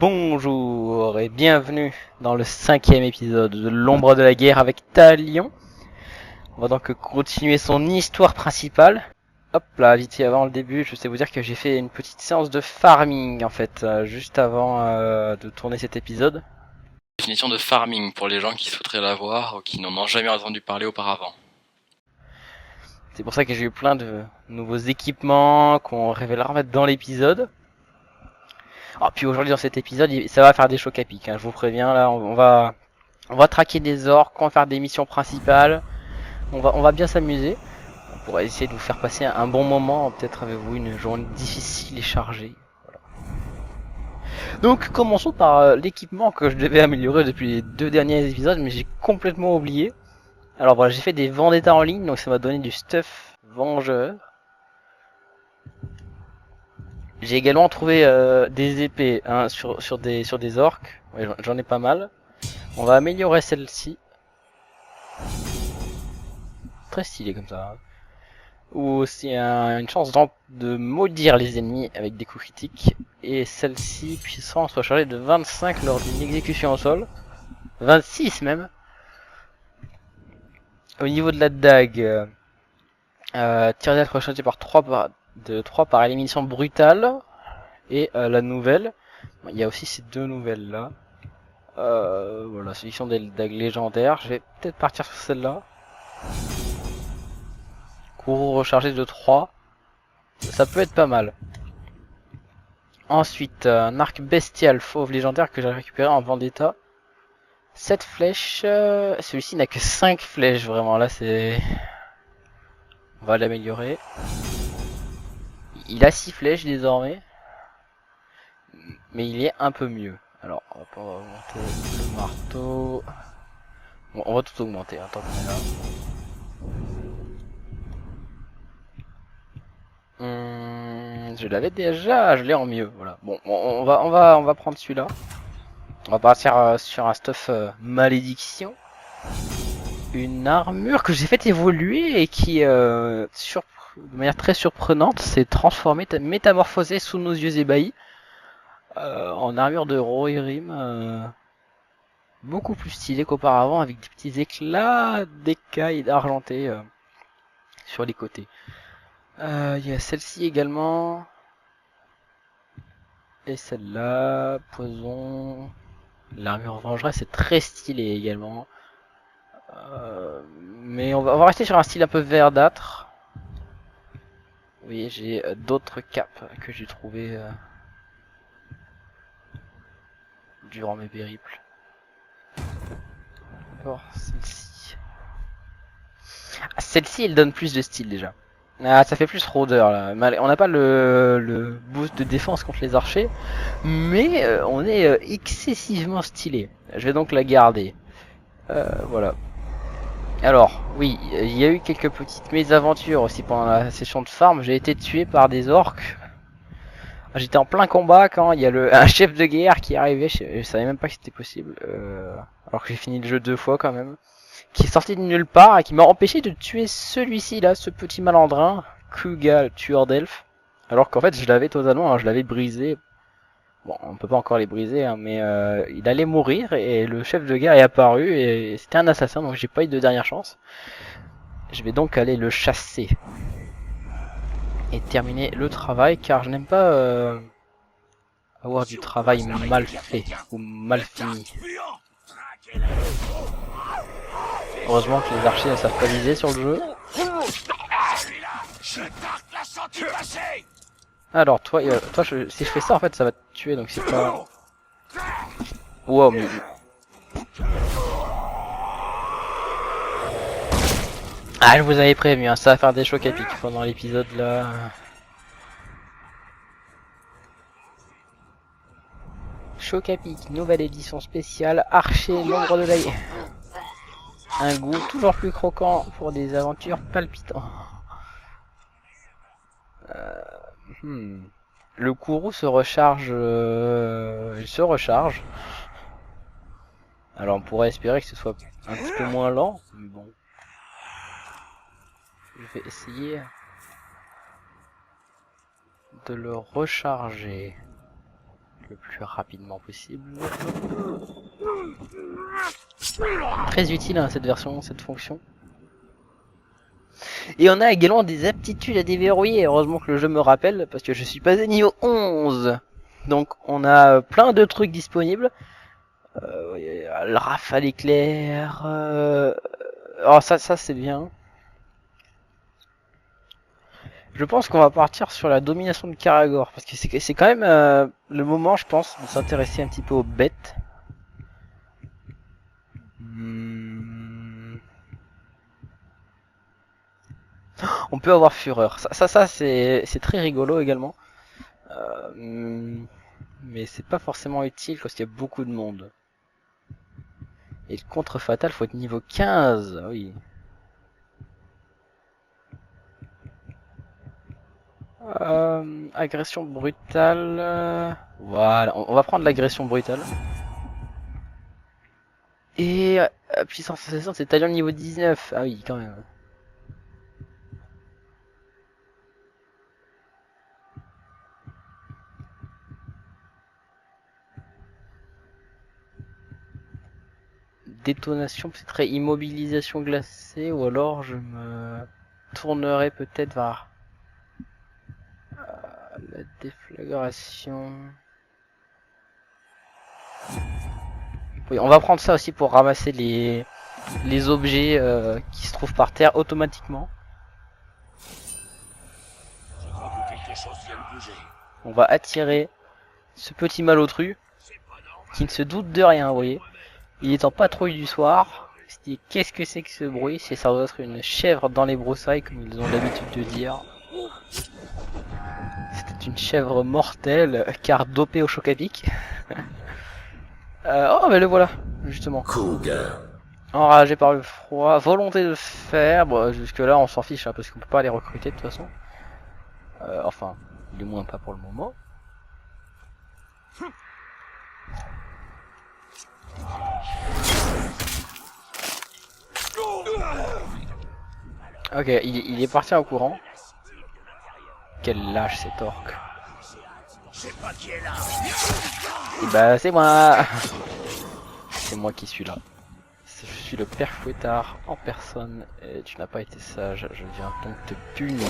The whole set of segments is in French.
Bonjour et bienvenue dans le 5e épisode de l'ombre de la guerre avec Talion. On va donc continuer son histoire principale. Hop là, vite fait avant le début, je sais vous dire que j'ai fait une petite séance de farming en fait, juste avant de tourner cet épisode. Définition de farming pour les gens qui souhaiteraient l'avoir ou qui n'en ont jamais entendu parler auparavant. C'est pour ça que j'ai eu plein de nouveaux équipements qu'on révélera en fait dans l'épisode. Ah, puis aujourd'hui dans cet épisode, ça va faire des chocs à pic, hein, je vous préviens là, on va traquer des orques, on va faire des missions principales. On va bien s'amuser. On pourrait essayer de vous faire passer un bon moment, peut-être avec vous une journée difficile et chargée. Voilà. Donc commençons par l'équipement que je devais améliorer depuis les 2 derniers épisodes, mais j'ai complètement oublié. Alors voilà, j'ai fait des vendettas en ligne, donc ça m'a donné du stuff vengeur. J'ai également trouvé des épées hein, sur des orques. Ouais, j'en ai pas mal. On va améliorer celle-ci. Très stylé comme ça. Ou aussi une chance de maudire les ennemis avec des coups critiques. Et celle-ci, puissance rechargée de 25 lors d'une exécution au sol. 26 même. Au niveau de la dague, tir d'être rechargé par 3 par élimination brutale. Et la nouvelle, il y a aussi ces deux nouvelles là. Voilà, sélection des dagues légendaires. Je vais peut-être partir sur celle-là. Courroux rechargé de 3. Ça peut être pas mal. Ensuite, un arc bestial fauve légendaire que j'ai récupéré en vendetta. 7 flèches. Celui-ci n'a que 5 flèches, vraiment. Là, c'est... On va l'améliorer. Il a 6 flèches désormais. Mais il est un peu mieux. Alors, on va augmenter le marteau. Bon, on va tout augmenter, hein, tant qu'on est là. Je l'avais déjà, je l'ai en mieux. Voilà. Bon, on va prendre celui-là. On va partir sur un stuff malédiction. Une armure que j'ai fait évoluer et qui, de manière très surprenante, s'est transformée, métamorphosée sous nos yeux ébahis en armure de Rohirrim, beaucoup plus stylée qu'auparavant, avec des petits éclats d'écailles argentées sur les côtés. Il y a celle-ci également, et celle-là, poison. L'armure vengeresse c'est très stylé également. Mais on va rester sur un style un peu verdâtre. Vous voyez, j'ai d'autres capes que j'ai trouvé durant mes périples. Alors, celle-ci. Ah, celle-ci, elle donne plus de style déjà. Ah, ça fait plus rôdeur là. On n'a pas le boost de défense contre les archers, mais on est excessivement stylé. Je vais donc la garder. Voilà. Alors, oui, il y a eu quelques petites mésaventures aussi pendant la session de farm. J'ai été tué par des orques. J'étais en plein combat quand il y a un chef de guerre qui est arrivé. Je savais même pas que c'était possible. Alors que j'ai fini le jeu 2 fois quand même. Qui est sorti de nulle part et qui m'a empêché de tuer celui-ci là, ce petit malandrin. Kuga, le tueur d'elfes. Alors qu'en fait je l'avais totalement, hein, je l'avais brisé. Bon, on peut pas encore les briser, hein, mais il allait mourir et le chef de guerre est apparu et c'était un assassin, donc j'ai pas eu de dernière chance. Je vais donc aller le chasser et terminer le travail, car je n'aime pas avoir du travail mal fait ou mal fini. Heureusement que les archers ne savent pas viser sur le jeu. Alors toi, si je fais ça en fait ça va te tuer, donc c'est pas... Wow, mais... Ah, je vous avais prévenu, hein, ça va faire des chocs à pic pendant l'épisode là. Choc à pic, nouvelle édition spéciale, Archer, l'ombre de la guerre. Un goût toujours plus croquant pour des aventures palpitantes. Le courroux se recharge... il se recharge. Alors on pourrait espérer que ce soit un petit peu moins lent, mais bon. Je vais essayer de le recharger. le plus rapidement possible. Très utile hein, cette version, cette fonction. Et on a également des aptitudes à déverrouiller. Heureusement que le jeu me rappelle, parce que je suis passé niveau 11. Donc on a plein de trucs disponibles. Le rafale éclair. Oh ça c'est bien. Je pense qu'on va partir sur la domination de Karagor. Parce que c'est quand même le moment, je pense, de s'intéresser un petit peu aux bêtes. On peut avoir fureur. Ça c'est très rigolo également. Mais c'est pas forcément utile parce qu'il y a beaucoup de monde. Et le contre fatal, faut être niveau 15. Oui. Agression brutale. Voilà, on va prendre l'agression brutale. Et puissance assaisissante, c'est talion niveau 19. Ah oui, quand même. Détonation, c'est très immobilisation glacée. Ou alors je me tournerai peut-être vers la déflagration. Oui, on va prendre ça aussi pour ramasser les objets qui se trouvent par terre automatiquement. On va attirer ce petit malotru qui ne se doute de rien, vous voyez. Il est en patrouille du soir. Il se dit qu'est-ce que c'est que ce bruit? C'est ça doit être une chèvre dans les broussailles comme ils ont l'habitude de dire. C'était une chèvre mortelle car dopée au choc à pic. Oh mais le voilà justement. Enragé par le froid, volonté de fer. Bon jusque là on s'en fiche hein, parce qu'on peut pas les recruter de toute façon. Enfin du moins pas pour le moment. Ok, il est parti en courant. Quel lâche cet orc. Et bah c'est moi. C'est moi qui suis là. Je suis le père Fouettard en personne et tu n'as pas été sage, je viens donc te punir.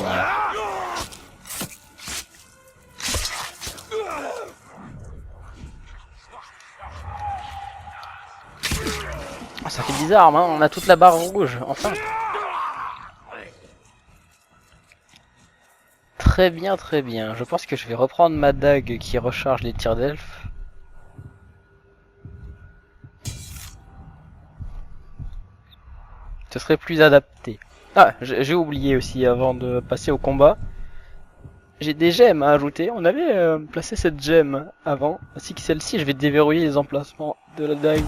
Oh, ça fait bizarre, hein, on a toute la barre rouge, enfin. Très bien, très bien. Je pense que je vais reprendre ma dague qui recharge les tirs d'elfe. Ce serait plus adapté. Ah, j'ai oublié aussi avant de passer au combat. J'ai des gemmes à ajouter. On avait placé cette gemme avant. Ainsi que celle-ci, je vais déverrouiller les emplacements de la dague.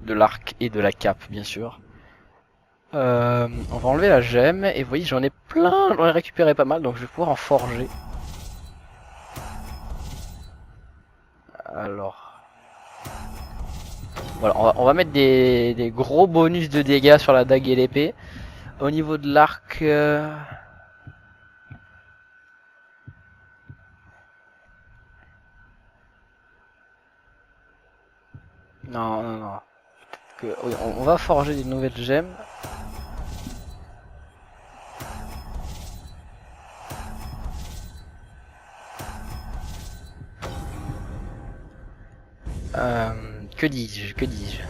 De l'arc et de la cape, bien sûr. On va enlever la gemme. Et vous voyez, j'en ai plein. J'en ai récupéré pas mal, donc je vais pouvoir en forger. Alors... Voilà, on va mettre des gros bonus de dégâts sur la dague et l'épée. Au niveau de l'arc... Non, non, non. Oui, on va forger des nouvelles gemmes. Que dis-je? Que dis-je?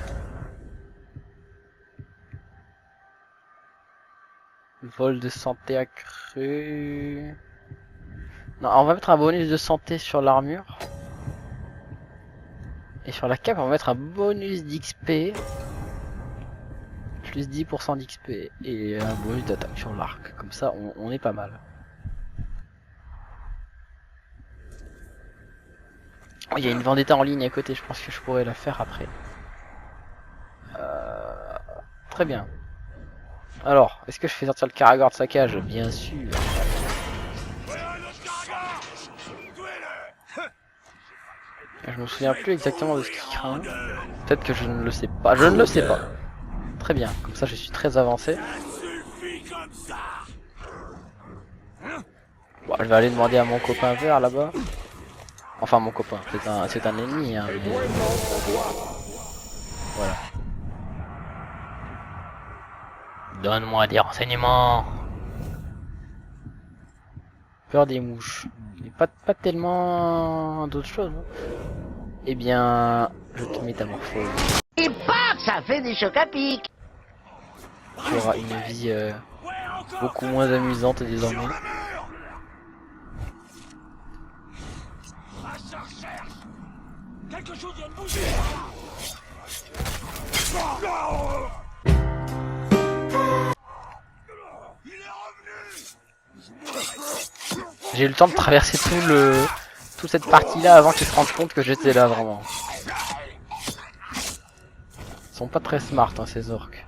Vol de santé accru. Non, on va mettre un bonus de santé sur l'armure. Et sur la cape, on va mettre un bonus d'XP. Plus 10% d'XP. Et un bonus d'attaque sur l'arc. Comme ça, on est pas mal. Oh, il y a une vendetta en ligne à côté, je pense que je pourrais la faire après. Très bien. Alors, est-ce que je fais sortir le Karagor de sa cage? Bien sûr. Je me souviens plus exactement de ce qu'il craint. Peut-être que je ne le sais pas. Je ne le sais pas. Très bien, comme ça je suis très avancé. Bon, je vais aller demander à mon copain vert là-bas. Enfin mon copain, c'est un ennemi hein, mais... Voilà. Donne-moi des renseignements. Peur des mouches. Mais pas tellement d'autres choses. Hein. Eh bien, je te métamorphose. Et paf, ça fait des chocs à pic. Tu auras une vie beaucoup moins amusante désormais. Quelque chose vient de bouger. J'ai eu le temps de traverser toute cette partie-là avant qu'ils se rendent compte que j'étais là vraiment. Ils sont pas très smart hein, ces orques.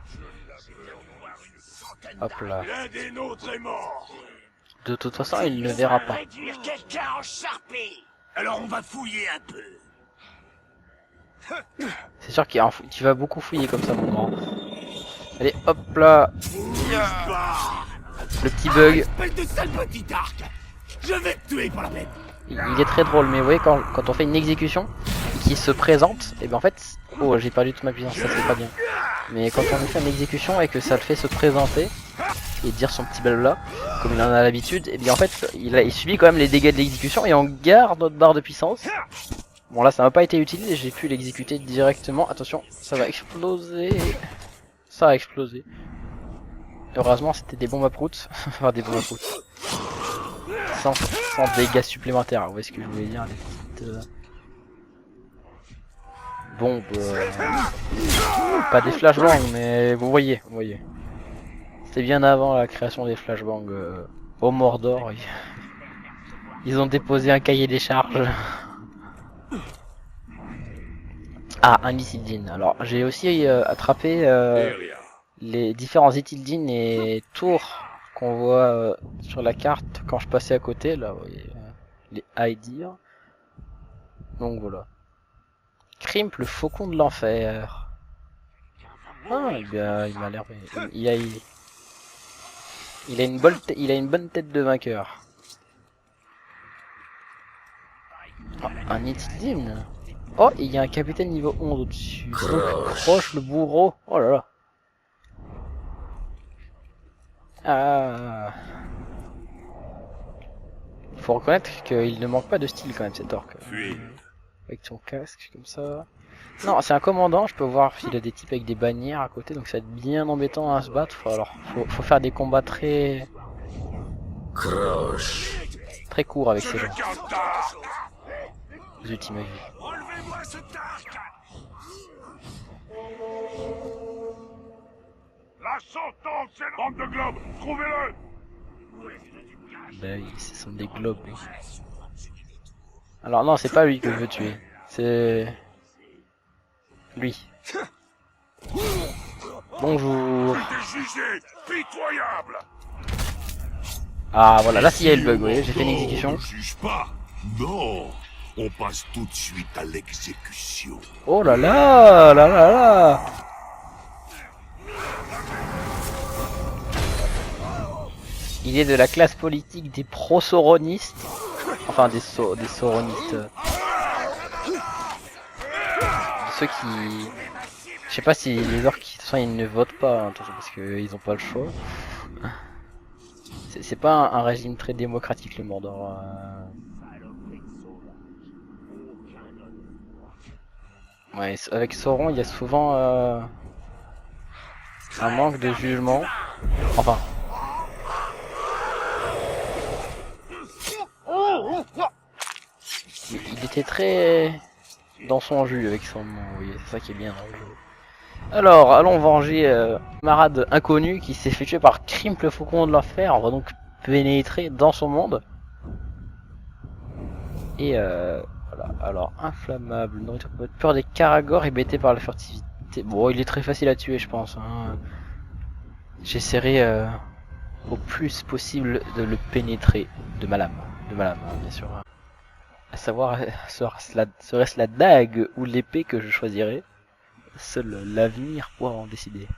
Hop là. L'un des nôtres est mort. De toute façon, il ne verra pas. Réduire quelqu'un en charpie. Alors on va fouiller un peu. C'est sûr qu'il tu vas beaucoup fouiller comme ça, mon grand. Allez, hop là. Le petit bug. Espèce de sale petit arc. Je vais te tuer pour la peine. Il est très drôle, mais vous voyez, quand on fait une exécution qui se présente, et bien en fait... Oh, j'ai perdu toute ma puissance, ça c'est pas bien. Mais quand on fait une exécution et que ça le fait se présenter, et dire son petit blabla, comme il en a l'habitude, et bien en fait, il subit quand même les dégâts de l'exécution et on garde notre barre de puissance. Bon là, ça n'a pas été utilisé, j'ai pu l'exécuter directement. Attention, ça va exploser. Ça a explosé. Heureusement, c'était des bombes à prout. Enfin, des bombes à prout. Sans dégâts supplémentaires, vous voyez ce que je voulais dire, les petites bombes. Pas des flashbangs, mais vous voyez. C'était bien avant la création des flashbangs au Mordor. Ils ont déposé un cahier des charges. Ah, un Ithildine. Alors, j'ai aussi attrapé les différents Ithildines et tours qu'on voit sur la carte quand je passais à côté. Là, vous voyez, les Aedir. Donc voilà. Crimp, le faucon de l'enfer. Ah, il m'a l'air... Il a une bonne tête de vainqueur. Oh, un Ithildine. Oh, il y a un capitaine niveau 11 au-dessus. Croche le bourreau. Oh là là. Ah. Faut reconnaître qu'il ne manque pas de style quand même cet orc. Avec son casque comme ça. Non, c'est un commandant, je peux voir s'il a des types avec des bannières à côté, donc ça va être bien embêtant à se battre. Faut faire des combats très courts avec ces gens. Zut, il m'a vu. Relevez-moi ce arc. La sentence, c'est le bande de globes. Trouvez-le. Bah oui, ce sont des globes. Alors non, c'est pas lui que je veux tuer. C'est... lui. Bonjour. Jugé pitoyable. Ah voilà, là s'il y a le bug, vous voyez, j'ai fait une exécution. Ne juge pas. Non. On passe tout de suite à l'exécution. Oh là là, là là là. Il est de la classe politique des pro-sauronistes. Enfin, des sauronistes. Ceux qui... Je sais pas si les orques, de toute façon, ils ne votent pas, hein, parce qu'ils ont pas le choix. C'est pas un régime très démocratique, le Mordor. Ouais, avec Sauron, il y a souvent un manque de jugement. Enfin... Il était très dans son jus avec son nom, oui, c'est ça qui est bien dans le jeu. Alors, allons venger camarade inconnu qui s'est fait tuer par Crimp le faucon de l'enfer. On va donc pénétrer dans son monde. Et voilà, alors inflammable, nourriture peur des caragors hébété par la furtivité. Bon, il est très facile à tuer, je pense. Hein. J'essaierai au plus possible de le pénétrer de ma lame, hein, bien sûr. À savoir, serait-ce la dague ou l'épée que je choisirais? Seul l'avenir pourra en décider.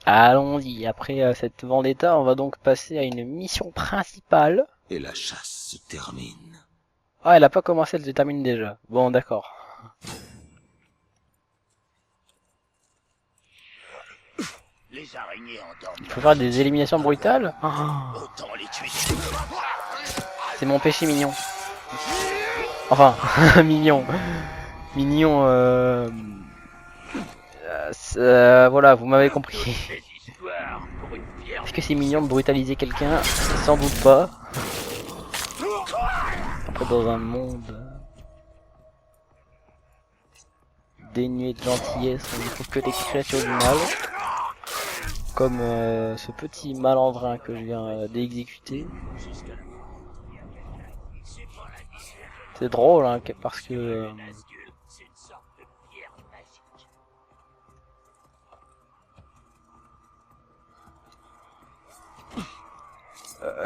Allons-y, après cette vendetta, on va donc passer à une mission principale. Et la chasse se termine. Ah, elle a pas commencé, elle se termine déjà. Bon, d'accord. Les araignées endormies. Il faut faire des éliminations brutales. Ah, Autant les tuer. c'est mon péché mignon. Enfin, mignon. Mignon, voilà, vous m'avez compris. Est-ce que c'est mignon de brutaliser quelqu'un? Sans doute pas. Après, dans un monde dénué de gentillesse, on ne trouve que des créatures du mal. Comme ce petit malandrin que je viens d'exécuter. C'est drôle, hein, parce que...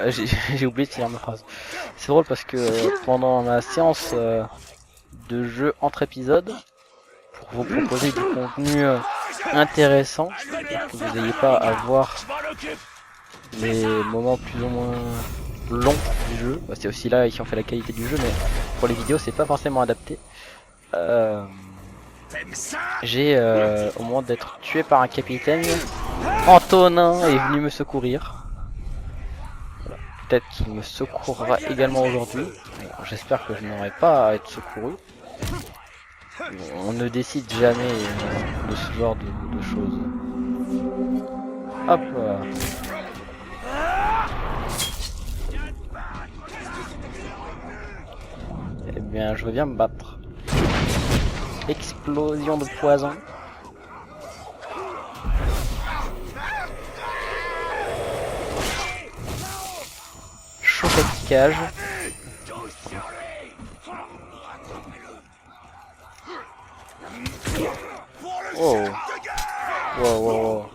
j'ai oublié de finir ma phrase. C'est drôle parce que pendant ma séance de jeu entre épisodes, pour vous proposer du contenu intéressant, que vous n'ayez pas à voir les moments plus ou moins longs du jeu, bah, c'est aussi là qui ont fait la qualité du jeu, mais pour les vidéos c'est pas forcément adapté. J'ai au moment d'être tué par un capitaine, Antonin est venu me secourir. Voilà. Peut-être qu'il me secourra également aujourd'hui. J'espère que je n'aurai pas à être secouru. On ne décide jamais de ce genre de choses. Hop là. Eh bien, je veux bien me battre. Explosion de poison. Choc à piquage. Oh. Wow, wow, wow.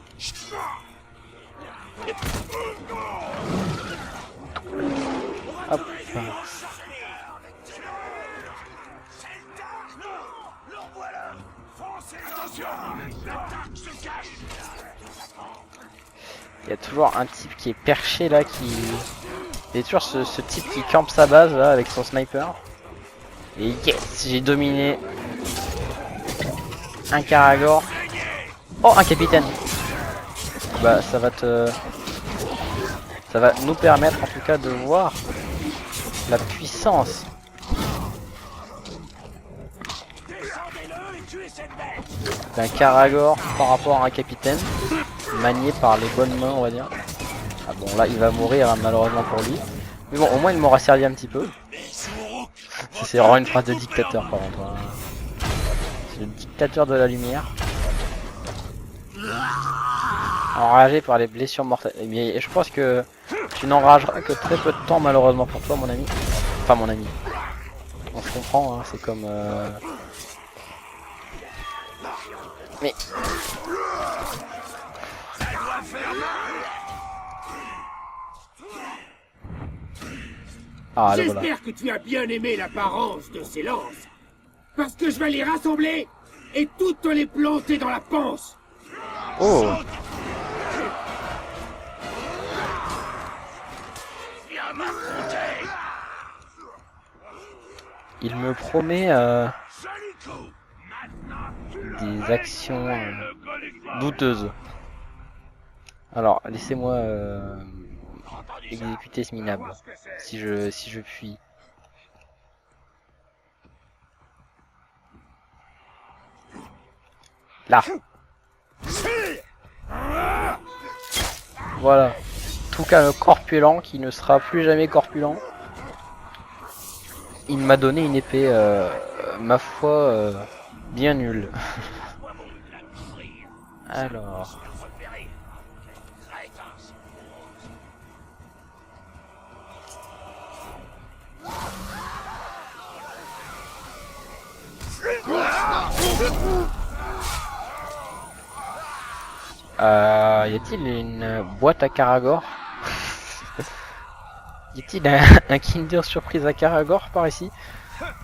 Hop. Il y a toujours un type qui est perché là, qui... Il y a toujours ce type qui campe sa base là avec son sniper. Et yes, j'ai dominé un Karagor. Oh, un capitaine. Bah ça va nous permettre en tout cas de voir la puissance d'un Karagor par rapport à un capitaine, manié par les bonnes mains, on va dire. Ah bon, là il va mourir hein, malheureusement pour lui. Mais bon, au moins il m'aura servi un petit peu. C'est vraiment une phrase de dictateur par contre. Hein. C'est le dictateur de la lumière. Enragé par les blessures mortelles. Mais je pense que tu n'enrageras que très peu de temps malheureusement pour toi mon ami. Enfin mon ami. On se comprend, hein, c'est comme... Mais... Ah, voilà. J'espère que tu as bien aimé l'apparence de ces lances. Parce que je vais les rassembler et toutes les planter dans la panse. Oh. Il me promet des actions douteuses. Alors, laissez-moi exécuter ce minable. Si je puis. Là. Voilà. Tout cas, le corpulent qui ne sera plus jamais corpulent. Il m'a donné une épée, ma foi, bien nulle. Alors. Y a-t-il une boîte à Karagor? Y a-t-il un Kinder Surprise à Karagor par ici?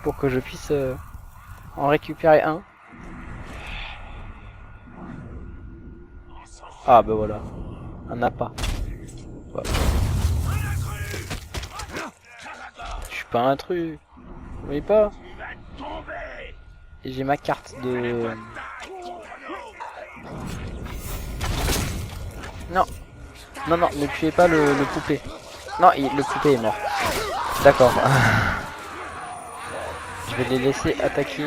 Pour que je puisse en récupérer un? Ah bah voilà. Un appât. Voilà. Je suis pas un truc. Vous voyez pas? Et j'ai ma carte de... Non. Non, non, ne tuez pas le poupée. Non, le poupée est mort. D'accord. Je vais les laisser attaquer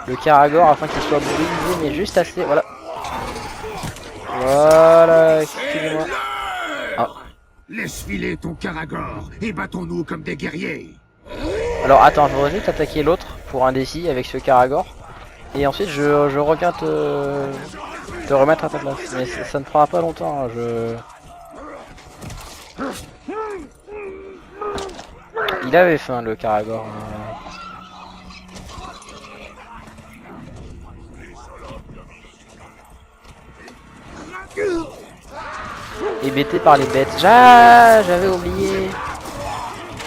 le Karagor afin qu'il soit brisé, mais juste assez. Voilà. Voilà, excusez-moi. Ah. Laisse filer ton Karagor et battons-nous comme des guerriers. Alors attends, je voudrais juste attaquer l'autre pour un défi avec ce Karagor. Et ensuite je reviens te remettre à ta place. Mais ça ne prendra pas longtemps, hein, Il avait faim le Karagor. Hébété par les bêtes. J'avais oublié.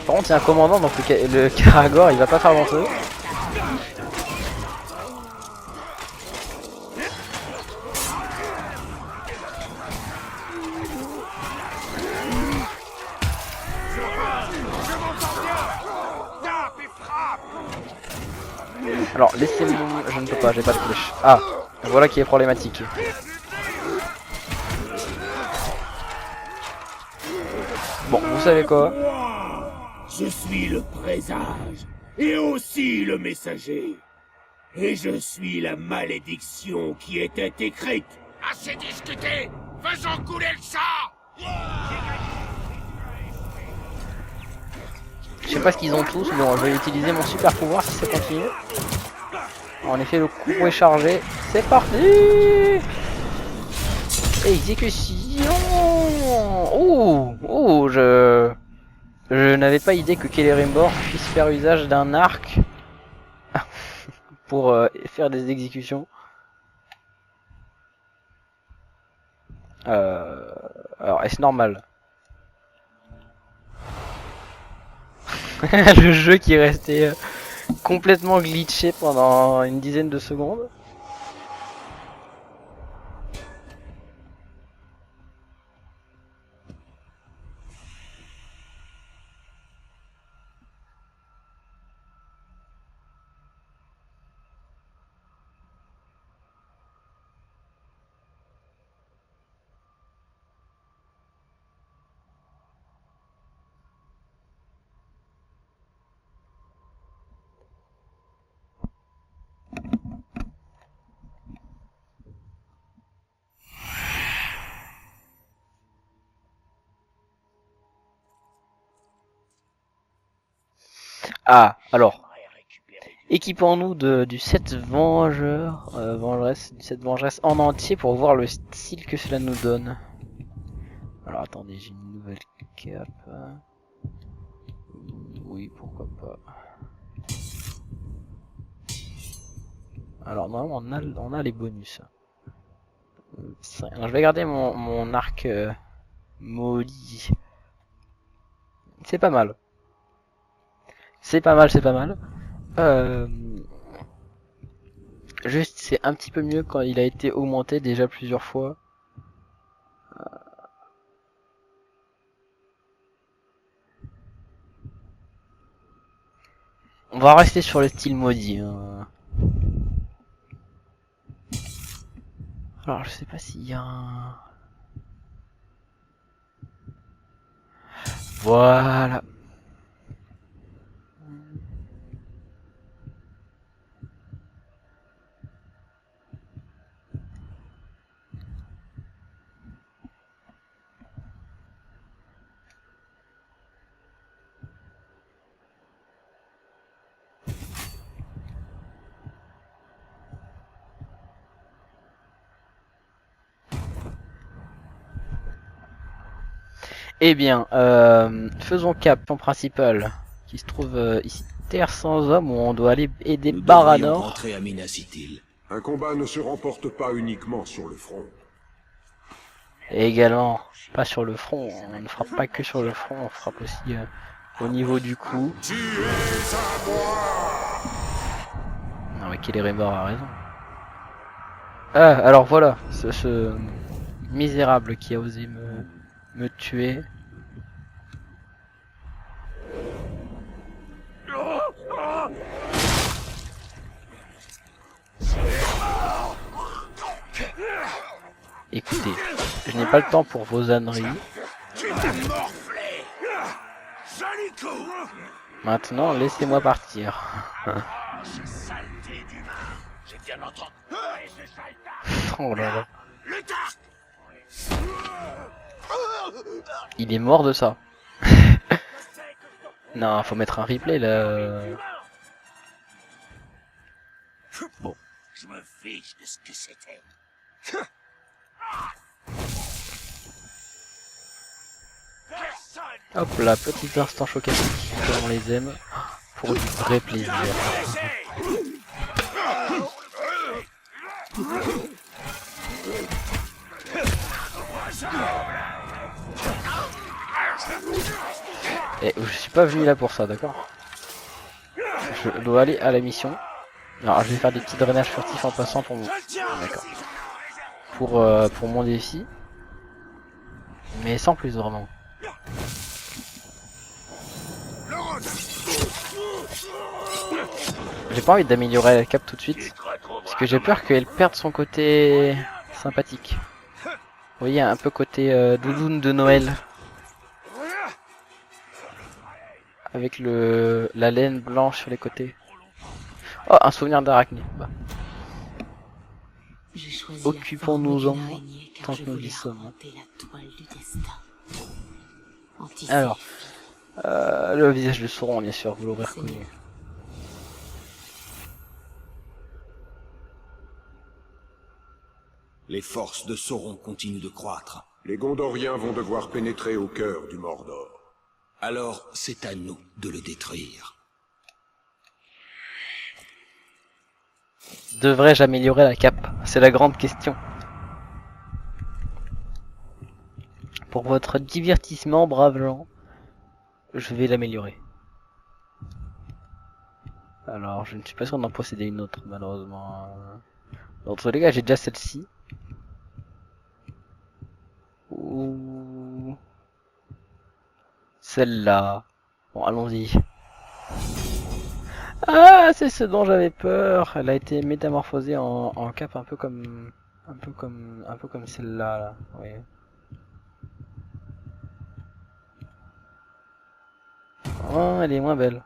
Par contre c'est un commandant donc le Karagor il va pas faire grand chose. Alors laissez-moi... Je ne peux pas, j'ai pas de flèche. Ah, voilà qui est problématique. Bon, vous savez quoi? Je suis le présage et aussi le messager. Et je suis la malédiction qui était écrite. Assez discuté, faisons couler le sang. Je sais pas ce qu'ils ont tous, mais bon, je vais utiliser mon super pouvoir si ça continue. En effet, le coup est chargé. C'est parti! Exécution! Oh, je n'avais pas idée que Celebrimbor puisse faire usage d'un arc pour faire des exécutions. Alors, est-ce normal? Le jeu qui est resté complètement glitché pendant une dizaine de secondes. Ah, alors, équipons-nous du set Vengeur, du set Vengeresse en entier pour voir le style que cela nous donne. Alors attendez, j'ai une nouvelle cape. Oui, pourquoi pas. Alors normalement on a les bonus. Alors, je vais garder mon arc maudit. C'est pas mal. C'est pas mal, c'est pas mal. Juste, c'est un petit peu mieux quand il a été augmenté déjà plusieurs fois. On va rester sur le style maudit. Hein. Alors, je sais pas s'il y a un... Voilà. Eh bien, faisons cap en principal, qui se trouve ici, Terre sans homme, où on doit aller aider Baranor. Entrer à Minas Ithil. Un combat ne se remporte pas uniquement sur le front. Et également, pas sur le front, on ne frappe pas que sur le front, on frappe aussi au niveau du cou. Non mais Celebrimbor a raison. Ah, alors voilà, ce misérable qui a osé me tuer. Écoutez, je n'ai pas le temps pour vos âneries. Tu m'as morflé. Joli coup. Maintenant, laissez-moi partir. Ce saleté d'humain. J'ai bien entendu. Et ce sale Oh là là. le Dark. Il est mort de ça. Non, faut mettre un replay là. Bon. Je me fiche de ce que c'était. Hop là, petit instant chocatique, comme on les aime, pour du vrai plaisir. Et je suis pas venu là pour ça, d'accord? Je dois aller à la mission. Alors je vais faire des petits drainages furtifs en passant pour mon... D'accord. Pour mon défi. Mais sans plus vraiment. J'ai pas envie d'améliorer la cape tout de suite. Parce que j'ai peur qu'elle perde son côté sympathique. Vous voyez, un peu côté doudoune de Noël. Avec la laine blanche sur les côtés. Oh, un souvenir d'arachné. Bah. Occupons-nous-en tant que nous y sommes. Alors, le visage de Sauron, bien sûr, vous l'aurez reconnu. Les forces de Sauron continuent de croître. Les Gondoriens vont devoir pénétrer au cœur du Mordor. Alors, c'est à nous de le détruire. Devrais-je améliorer la cape? C'est la grande question. Pour votre divertissement, braves gens, je vais l'améliorer. Alors, je ne suis pas sûr d'en posséder une autre, malheureusement. Dans tous les cas, j'ai déjà celle-ci. Ou celle-là. Bon, allons-y. Ah, c'est ce dont j'avais peur. Elle a été métamorphosée en cape un peu comme celle-là. Là. Oui. Oh, elle est moins belle.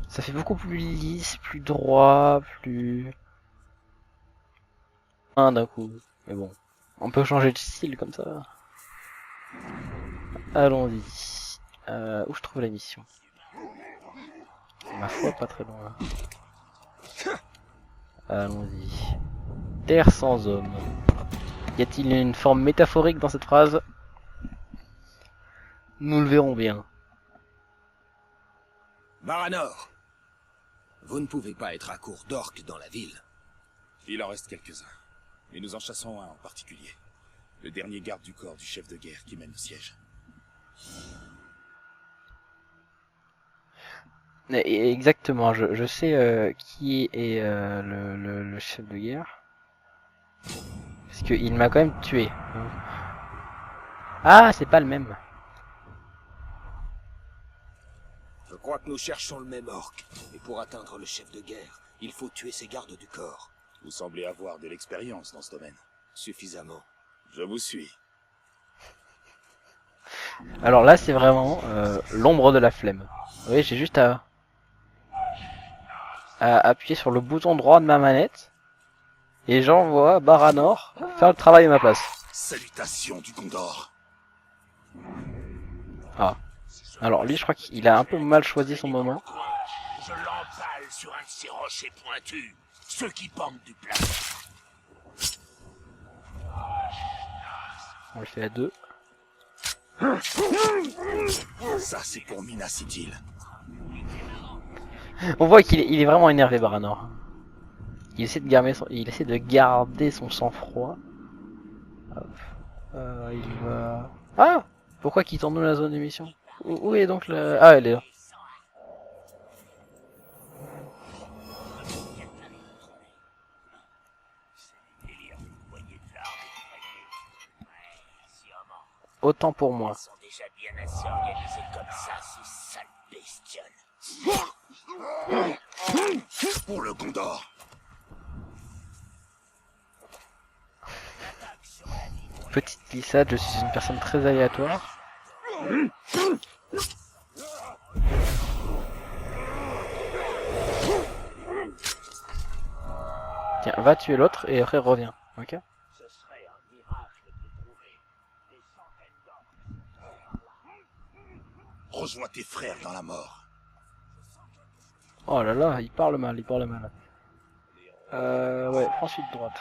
Ça fait beaucoup plus lisse, plus droit, plus... d'un coup. Mais bon, on peut changer de style comme ça. Allons-y. Où je trouve la mission? Ma foi, pas très loin. Allons-y. Terre sans homme. Y a-t-il une forme métaphorique dans cette phrase? Nous le verrons bien. Baranor, vous ne pouvez pas être à court d'orques dans la ville. Il en reste quelques-uns. Mais nous en chassons un en particulier. Le dernier garde du corps du chef de guerre qui mène au siège. Exactement, je sais qui est le chef de guerre. Parce qu'il m'a quand même tué. Ah, c'est pas le même. Je crois que nous cherchons le même orque. Et pour atteindre le chef de guerre, il faut tuer ses gardes du corps. Vous semblez avoir de l'expérience dans ce domaine. Suffisamment. Je vous suis. Alors là, c'est vraiment l'ombre de la flemme. Vous voyez, j'ai juste à appuyer sur le bouton droit de ma manette. Et j'envoie Baranor faire le travail à ma place. Salutations du Gondor. Ah. Alors lui, je crois qu'il a un peu mal choisi son moment. Je l'empale sur un de ces rochers pointus. Ceux qui pendent du plafond. On le fait à deux. Ça, c'est pour Minas Ithil. On voit qu'il est vraiment énervé, Baranor. Il essaie de garder son sang-froid. Il va... Ah! Pourquoi quittons-nous la zone d'émission? Où est donc le... Ah, elle est là. autant pour moi. Ils sont déjà bien assez organisés comme ça, ces sales bestioles. Pour le Gondor. Petite glissade, je suis une personne très aléatoire. Tiens, va tuer l'autre et après reviens, ok? Ce serait un miracle de trouver des centaines d'hommes. Rejoins tes frères dans la mort. Oh là là, il parle mal, il parle mal. Ouais, ensuite droite.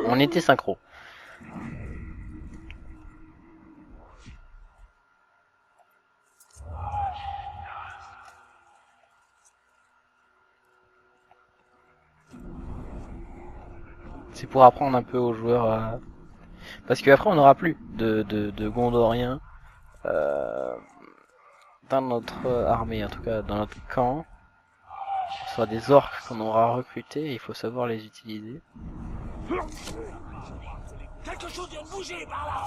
On était synchro. C'est pour apprendre un peu aux joueurs à... Parce qu'après on n'aura plus de Gondoriens dans notre armée, en tout cas dans notre camp. Ce sera des orques qu'on aura recrutés et il faut savoir les utiliser. Quelque chose vient de bouger par là.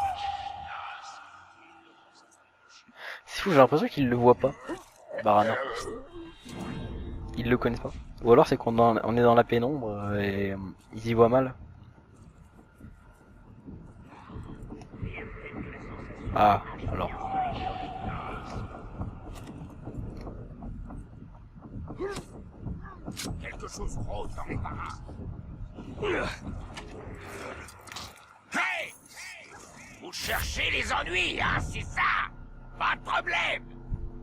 C'est fou, j'ai l'impression qu'ils le voient pas. Baranor. Ils le connaissent pas. Ou alors c'est qu'on on est dans la pénombre et ils y voient mal. Ah, alors. Quelque chose rôde dans les parages. Hey! Vous cherchez les ennuis, hein, c'est ça? Pas de problème.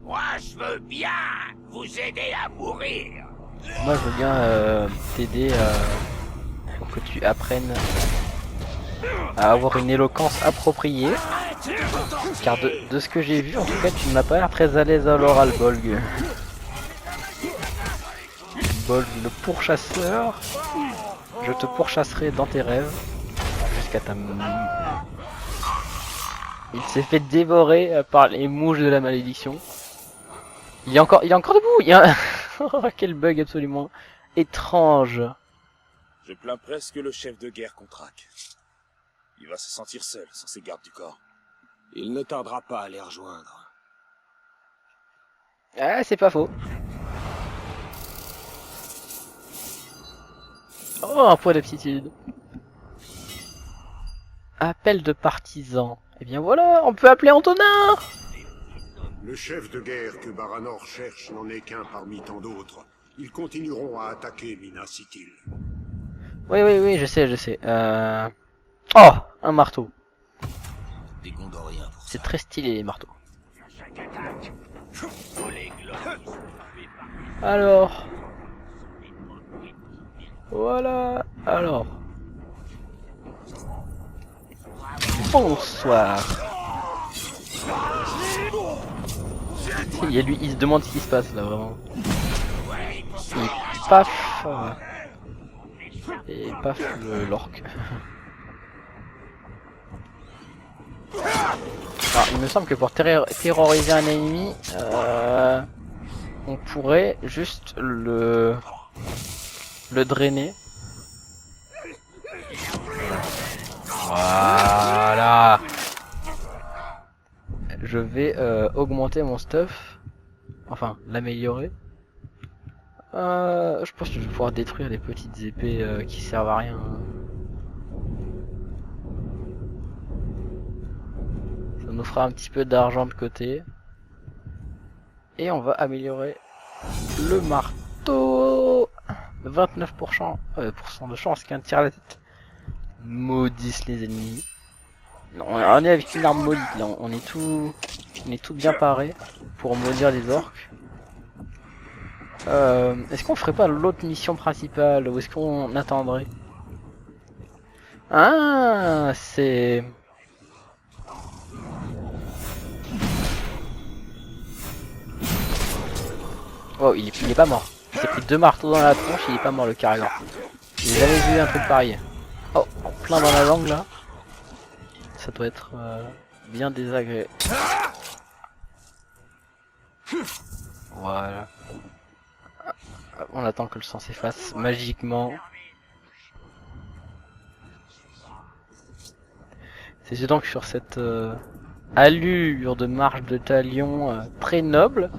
Moi, je veux bien vous aider à mourir. Moi je veux bien t'aider pour que tu apprennes à avoir une éloquence appropriée. Car de ce que j'ai vu, en tout cas, tu ne m'as pas l'air très à l'aise à l'oral, Bolg. Bolg, le pourchasseur. Je te pourchasserai dans tes rêves. Jusqu'à ta... Il s'est fait dévorer par les mouches de la malédiction. Il est encore debout. Il y a... Oh, quel bug absolument étrange. Je plains presque le chef de guerre qu'on traque. Il va se sentir seul sans ses gardes du corps. Il ne tardera pas à les rejoindre. Ah, c'est pas faux. Oh, un point d'aptitude. Appel de partisans. Eh bien voilà, on peut appeler Antonin. Le chef de guerre que Baranor cherche n'en est qu'un parmi tant d'autres. Ils continueront à attaquer Minas Ithil. Oui, je sais. Oh, un marteau. Des Gondoriens pour C'est très stylé les marteaux. Chaque attaque. Tous les globes qui sont frappés par Alors. Voilà. Alors. Bonsoir. Il se demande ce qui se passe là vraiment. Et paf. Et paf l'orque. Alors il me semble que pour terroriser un ennemi, on pourrait juste le drainer. Voilà. Je vais augmenter mon stuff. Enfin, l'améliorer. Je pense que je vais pouvoir détruire les petites épées qui servent à rien. Ça nous fera un petit peu d'argent de côté. Et on va améliorer le marteau. 29% de chance qu'un tir à la tête maudisse les ennemis. Non, on est avec une arme maudite là, on est tout bien paré pour maudire les orques. Est-ce qu'on ferait pas l'autre mission principale ou est-ce qu'on attendrait? Ah, c'est... Oh, il est pas mort. Il s'est pris 2 marteaux dans la tronche, il est pas mort le caragor. J'ai jamais vu un truc pareil. Oh, en plein dans la langue là. Ça doit être bien désagréable. Voilà. On attend que le sang s'efface magiquement. C'est donc sur cette allure de marche de talion très noble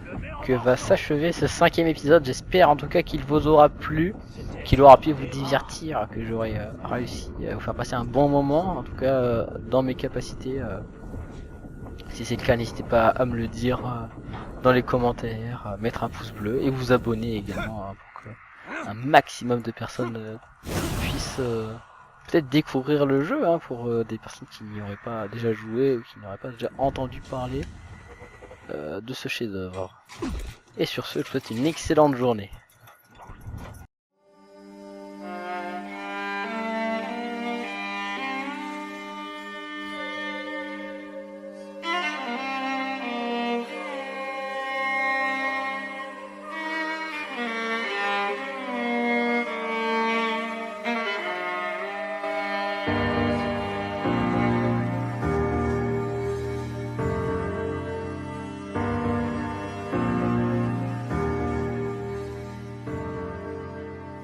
que va s'achever ce 5e épisode. J'espère en tout cas qu'il vous aura plu, qu'il aura pu vous divertir, que j'aurai réussi à vous faire passer un bon moment, en tout cas dans mes capacités. Si c'est le cas, n'hésitez pas à me le dire dans les commentaires, mettre un pouce bleu et vous abonner également pour que un maximum de personnes puissent peut-être découvrir le jeu pour des personnes qui n'y auraient pas déjà joué ou qui n'auraient pas déjà entendu parler de ce chef-d'œuvre. Et sur ce, je vous souhaite une excellente journée.